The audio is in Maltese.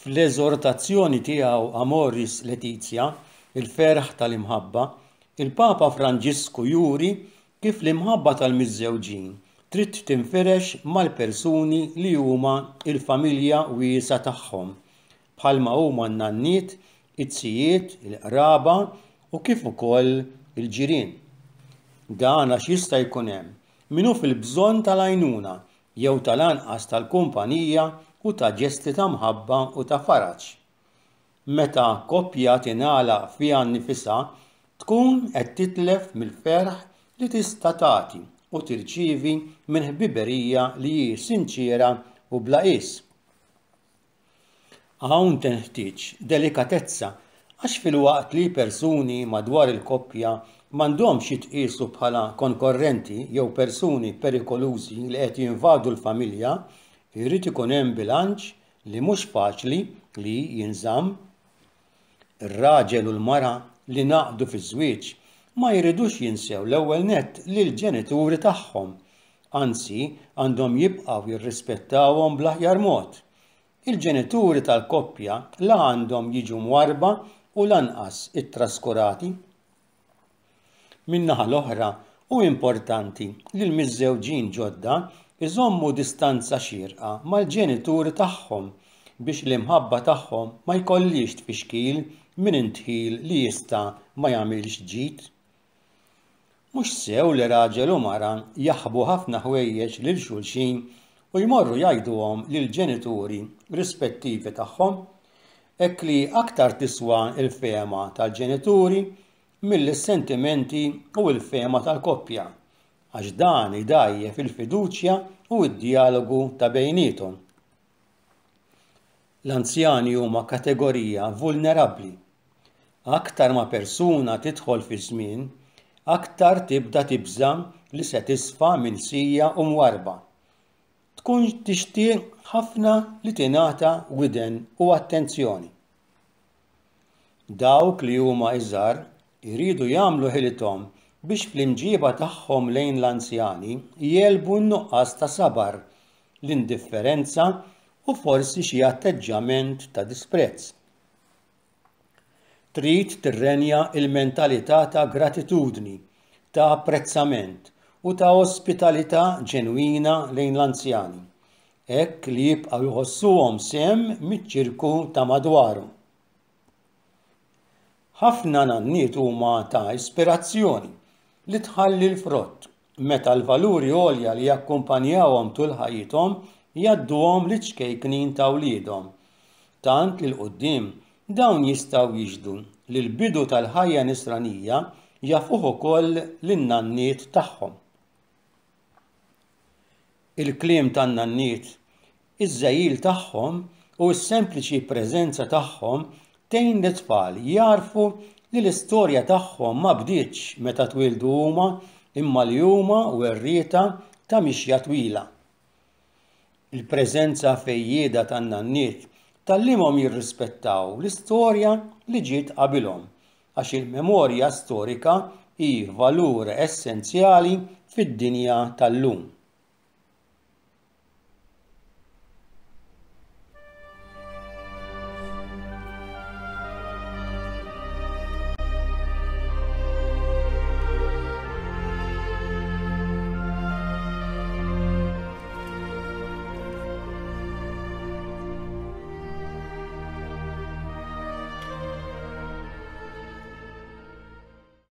Fl-eżortazzjoni tiegħu Amoris Laetitia, il-ferħ tal-imħabba, il-Papa Franġisku juri kif l-imħabba tal-miżżewġin trid tinferex mal-persuni li huma il-familja wiesa tagħhom, bħalma huma n-nanniet, it-tzijiet, il-qraba u kif ukoll il-ġirien. Dan għax jista' jkun hemm min hu fil-bżonn tal-għajnuna jew tal-anqas tal-kumpanija u ta' ġesti ta' mħabba u ta' faraġ. Meta koppja tingħalaq fiha nnifisha tkun qed titlef mill-ferħ li tista' tagħti u tirċievi minn ħbiberija li hi sinċiera u bla qis. Hawn teħtieġ delikatezza għax filwaqt li persuni madwar il-koppja m'għandhomx jitqiesu bħala konkorrenti jew persuni perikolużi li qed jinvadu l-familja, jrid ikun hemm bilanċ li mhux faċli li jinżamm. Ir-raġel u l-mara li naqdu fiż-żwieġ ma jridux jinsew l-ewwel nett lill-ġenituri tagħhom, anzi għandhom jibqgħu jirrispettawhom bl-aħjar mod. Il-ġenituri tal-koppja la għandhom jiġu mwarba u lanqas ittraskurati. Min-naħa l-oħra hu importanti li l-miżżewġin ġodda iżommu distanza xierqa mal-ġenituri tagħhom biex l-imħabba tagħhom ma jkollix tfixkil minn intħil li jista' ma jagħmilx ġid. Mhux sew li raġel u mara jaħbu ħafna ħwejjeġ lil xulxin u jmorru jgħiduhom lill-ġenituri rispettivi tagħhom hekk li aktar tiswa l-fehma tal-ġenituri mill-sentimenti u l-fehma tal-koppja, għax dan idajjef il-fiduċja u d-dialogu ta' bejniethom. L-anzjani huma kategorija vulnerabbli. Aktar ma persuna tidħol fi żmien, aktar tibda tibża li se tisfa' minsija u mwarba. Tkun tixtieq ħafna li tingħata widen u attenzjoni. Dawk li huma iżgħar jridu jagħmlu ħilithom biex fl-imġiba tagħhom lejn l-anzjani jelbu n-nuqqas ta' sabar, l-indifferenza u forsi xi atteġġament ta' disprezz. Trid tirrenja l-mentalità ta' gratitudni, ta' apprezzament u ta' ospitalità ġenwina lejn l-anzjani, hekk li jibqgħu jħossuhom sehem miċ-ċirku ta' madwarhom. Ħafna nanniet huma ta' ispirazzjoni li tħalli l-frott meta l-valuri għolja li jakkumpanjawhom tul ħajjithom jgħadduhom l-iċkejknin ta' wliedhom. Tant li l-qudiem dawn jistgħu jiġdu li l-bidu tal-ħajja nisranija jafuh ukoll lin-nanniet tagħhom. Il-kliem tan-nanniet, iż-żgħir tagħhom u s-sempliċi preżenza tagħhom tgħin lit-tfal jarfu li l-istorja tagħhom ma bdietx meta twildu huma imma li huma werrieta ta' mixja twila. Il-preżenza fejjieda tan-nanniet tgħallimhom jirrispettaw l-istorja li ġiet qabilhom għax il-memorja storika hi valur essenzjali fid-dinja tal-lum.